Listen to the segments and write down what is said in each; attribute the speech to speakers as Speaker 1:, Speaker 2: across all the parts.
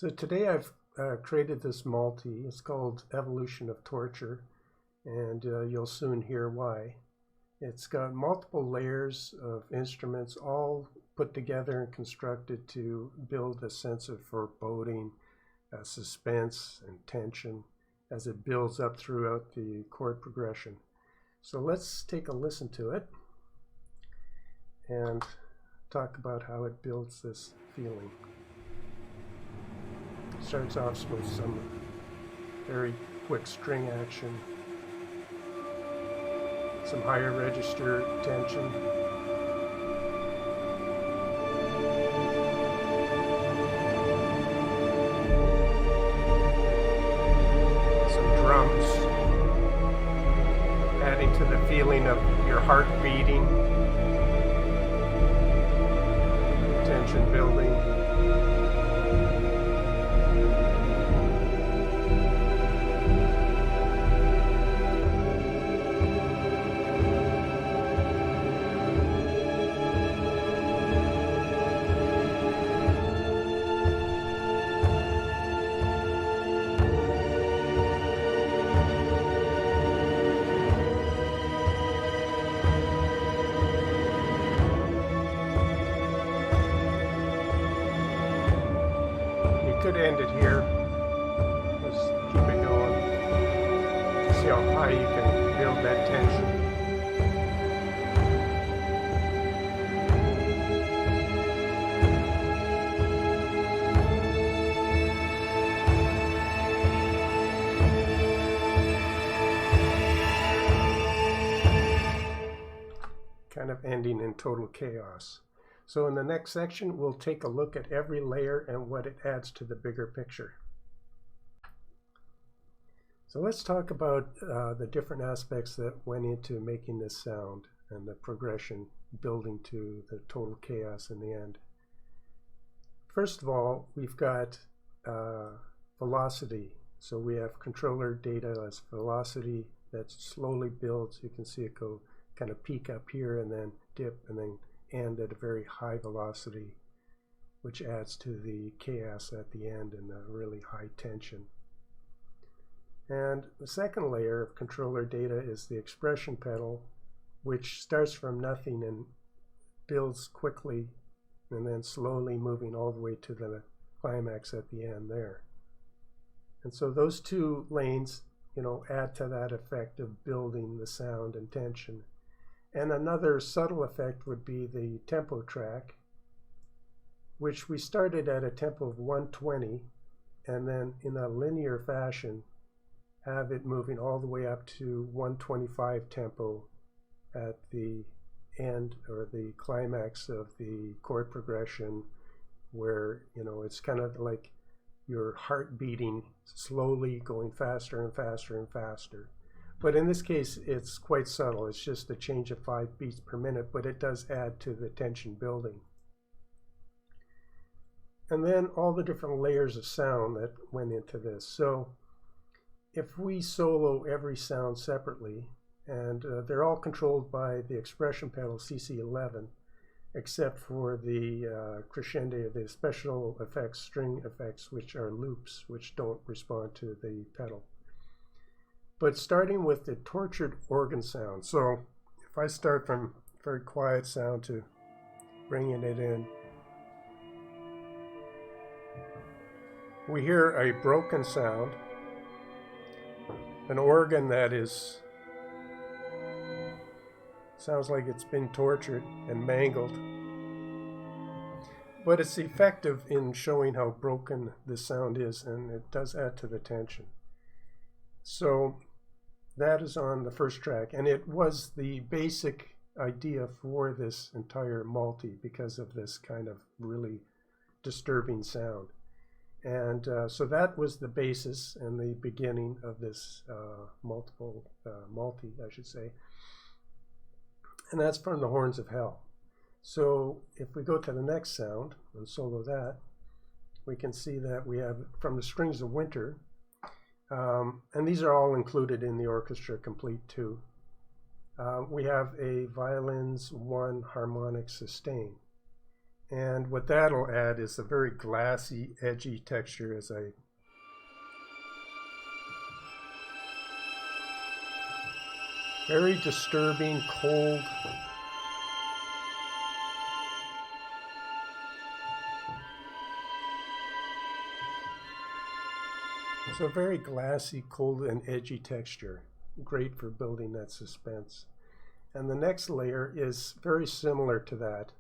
Speaker 1: So today I've created this multi. It's called Evolution of Torture, and you'll soon hear why. It's got multiple layers of instruments all put together and constructed to build a sense of foreboding, suspense, and tension as it builds up throughout the chord progression. So let's take a listen to it and talk about how it builds this feeling. Starts off with some very quick string action, some higher register tension, some drums, adding to the feeling of your heart beating, tension building. Could end it here. Just keep it going. To see how high you can build that tension. Kind of ending in total chaos. So in the next section, we'll take a look at every layer and what it adds to the bigger picture. So let's talk about the different aspects that went into making this sound and the progression building to the total chaos in the end. First of all, we've got velocity. So we have controller data as velocity that slowly builds. You can see it go kind of peak up here and then dip and then end at a very high velocity, which adds to the chaos at the end and the really high tension. And the second layer of controller data is the expression pedal, which starts from nothing and builds quickly and then slowly moving all the way to the climax at the end there. And so those two lanes, add to that effect of building the sound and tension. And another subtle effect would be the tempo track, which we started at a tempo of 120 and then in a linear fashion have it moving all the way up to 125 tempo at the end or the climax of the chord progression, where it's kind of like your heart beating slowly, going faster and faster and faster. But in this case, it's quite subtle. It's just a change of 5 beats per minute, but it does add to the tension building. And then all the different layers of sound that went into this. So if we solo every sound separately, and they're all controlled by the expression pedal CC11, except for the crescendo, the special effects, string effects, which are loops, which don't respond to the pedal. But starting with the tortured organ sound. So if I start from very quiet sound to bringing it in, we hear a broken sound, an organ that sounds like it's been tortured and mangled. But it's effective in showing how broken the sound is, and it does add to the tension. So that is on the first track, and it was the basic idea for this entire multi because of this kind of really disturbing sound. And so that was the basis and the beginning of this multi, I should say. And that's from the Horns of Hell. So if we go to the next sound and solo that, we can see that we have from the Strings of Winter. And these are all included in the Orchestra Complete too. We have a violins 1 harmonic sustain. And what that'll add is a very glassy, edgy texture as I very disturbing, cold. So very glassy, cold, and edgy texture. Great for building that suspense. And the next layer is very similar to that,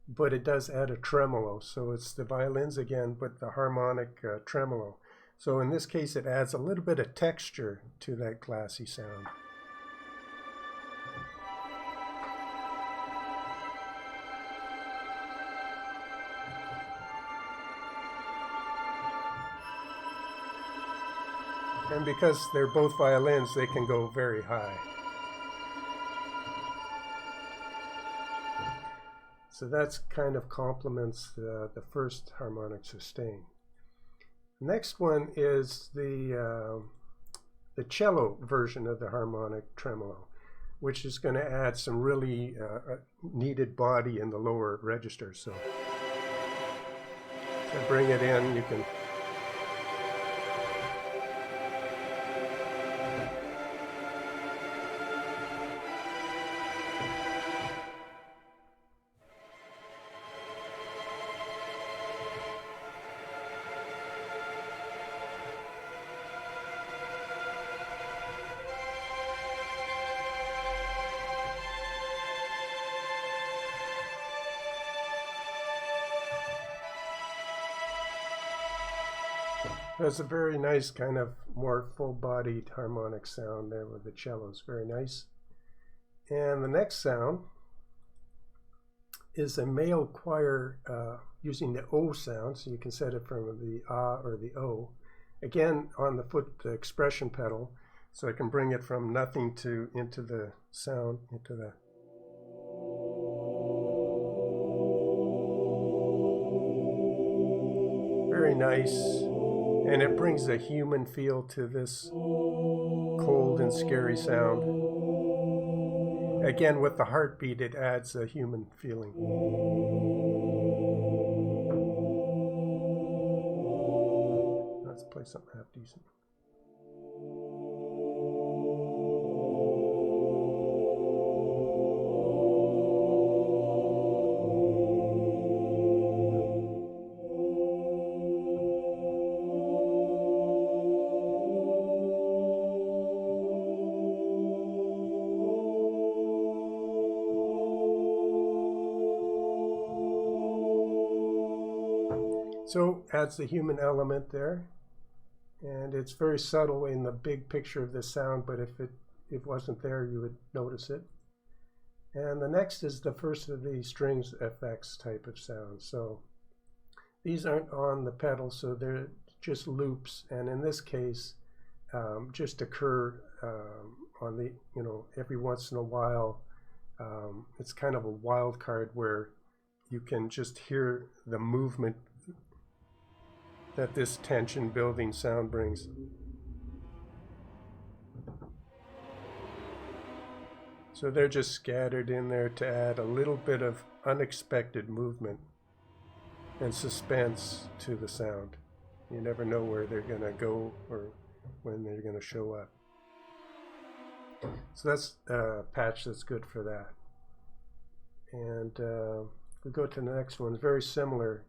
Speaker 1: but it does add a tremolo. So it's the violins again, but the harmonic tremolo. So in this case, it adds a little bit of texture to that glassy sound. And because they're both violins, they can go very high. So that's kind of complements the first harmonic sustain. The next one is the cello version of the harmonic tremolo, which is going to add some really needed body in the lower register. So to bring it in, you can There's a very nice kind of more full-bodied harmonic sound there with the cellos. Very nice. And the next sound is a male choir using the O sound. So you can set it from the ah or the O. Again, on the foot, the expression pedal. So I can bring it from nothing to into the sound, into the very nice. And it brings a human feel to this cold and scary sound. Again, with the heartbeat, it adds a human feeling. Let's play something half decent. So adds the human element there, and it's very subtle in the big picture of this sound, but if it wasn't there, you would notice it. And the next is the first of the strings effects type of sound. So these aren't on the pedal, so they're just loops, and in this case just occur on the, every once in a while. It's kind of a wild card where you can just hear the movement that this tension building sound brings. So they're just scattered in there to add a little bit of unexpected movement and suspense to the sound. You never know where they're going to go or when they're going to show up. So that's a patch that's good for that. And we go to the next one. It's very similar,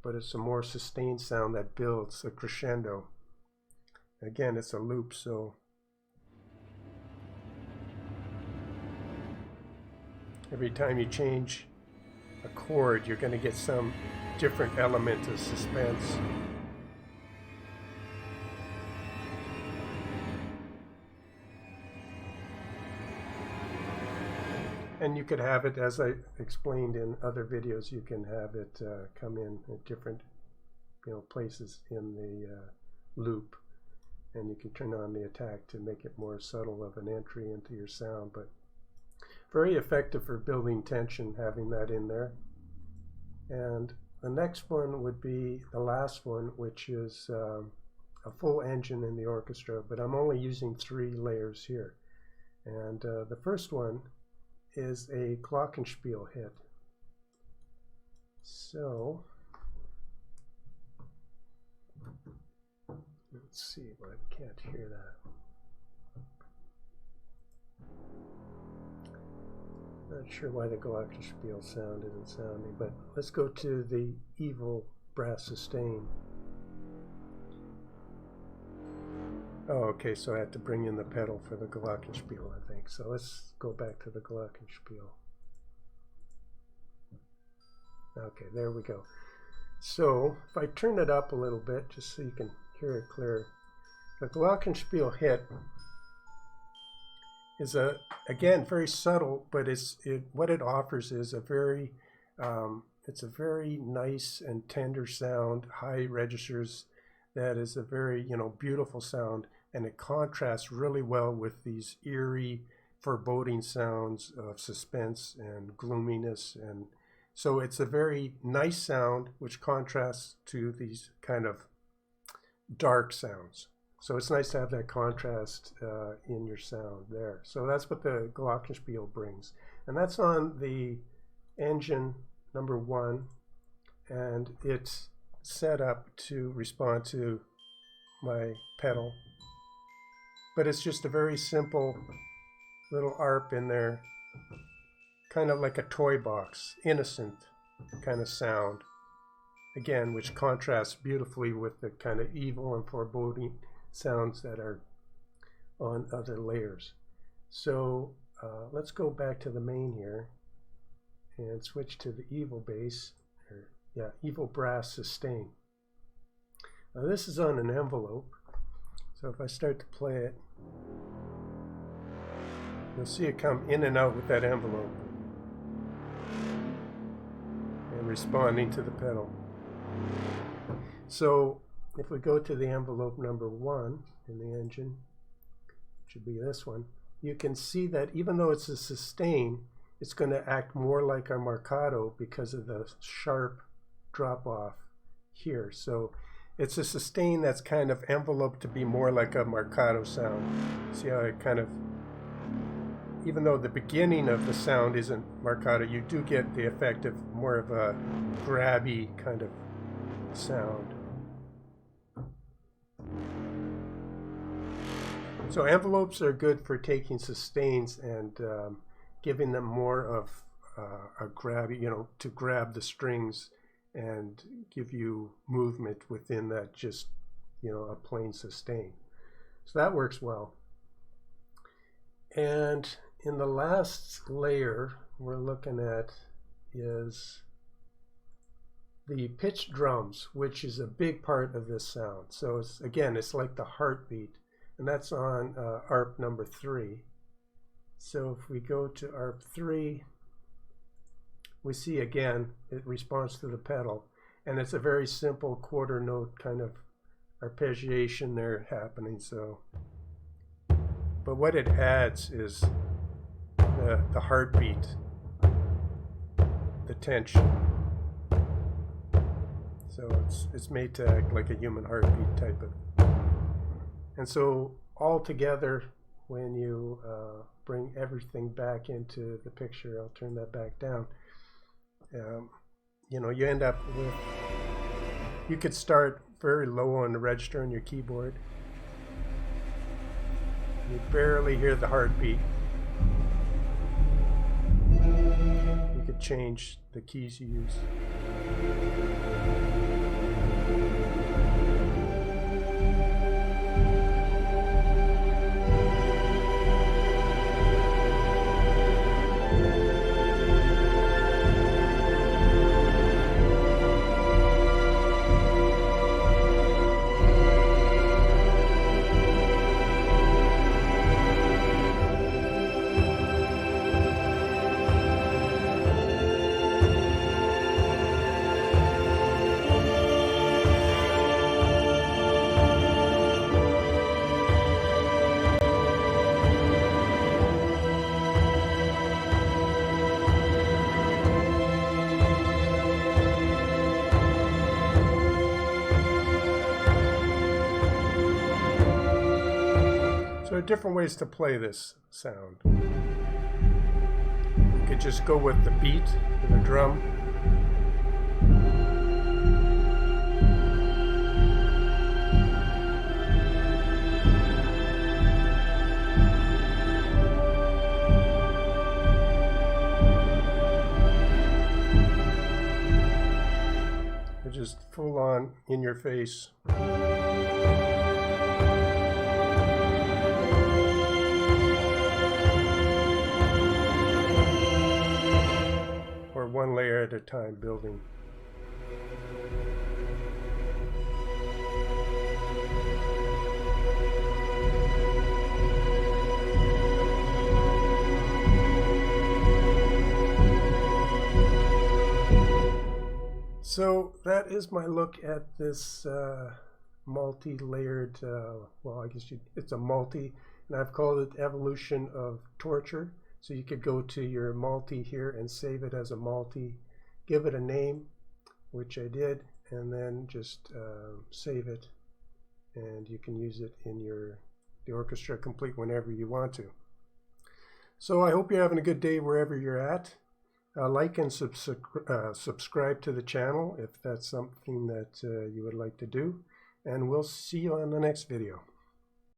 Speaker 1: but it's a more sustained sound that builds a crescendo. Again, it's a loop, so every time you change a chord, you're going to get some different element of suspense. And you could have it, as I explained in other videos, you can have it come in at different places in the loop, and you can turn on the attack to make it more subtle of an entry into your sound, but very effective for building tension, having that in there. And the next one would be the last one, which is a full engine in the orchestra, but I'm only using 3 layers here. And the first one is a glockenspiel hit. So let's see, well, I can't hear that. Not sure why the glockenspiel sound isn't sounding, but let's go to the evil brass sustain. Oh, okay, so I have to bring in the pedal for the glockenspiel, I think. So let's go back to the glockenspiel. Okay, there we go. So if I turn it up a little bit, just so you can hear it clear, the glockenspiel hit is again very subtle, but what it offers is a very it's a very nice and tender sound, high registers. That is a very beautiful sound, and it contrasts really well with these eerie, foreboding sounds of suspense and gloominess, and so it's a very nice sound which contrasts to these kind of dark sounds. So it's nice to have that contrast in your sound there. So that's what the glockenspiel brings. And that's on the engine number 1, and it's set up to respond to my pedal. But it's just a very simple little ARP in there, kind of like a toy box, innocent kind of sound, again, which contrasts beautifully with the kind of evil and foreboding sounds that are on other layers. So let's go back to the main here and switch to the evil bass, evil brass sustain. Now this is on an envelope, so if I start to play it, you'll see it come in and out with that envelope and responding to the pedal. So if we go to the envelope number 1 in the engine, which should be this one, you can see that even though it's a sustain, it's going to act more like a marcato because of the sharp drop off here. So it's a sustain that's kind of enveloped to be more like a marcato sound. See how it kind of, even though the beginning of the sound isn't marcato, you do get the effect of more of a grabby kind of sound. So envelopes are good for taking sustains and giving them more of a grabby, to grab the strings and give you movement within that just, a plain sustain. So that works well. And in the last layer we're looking at is the pitched drums, which is a big part of this sound. So it's like the heartbeat, and that's on ARP number 3. So if we go to ARP 3, we see again it responds to the pedal, and it's a very simple quarter note kind of arpeggiation there happening. So, but what it adds is the heartbeat, the tension. So it's made to act like a human heartbeat type of. And so all together, when you bring everything back into the picture, I'll turn that back down. You end up with, you could start very low on the register on your keyboard. You barely hear the heartbeat. You could change the keys you use. So there are different ways to play this sound. You could just go with the beat of the drum. They're just full on in your face. Or one layer at a time building. So that is my look at this multi-layered, well, I guess it's a multi, and I've called it Evolution of Torture. So you could go to your multi here and save it as a multi, give it a name, which I did, and then just save it, and you can use it in the Orchestra Complete whenever you want to. So I hope you're having a good day wherever you're at. Like and subscribe to the channel if that's something that you would like to do, and we'll see you on the next video.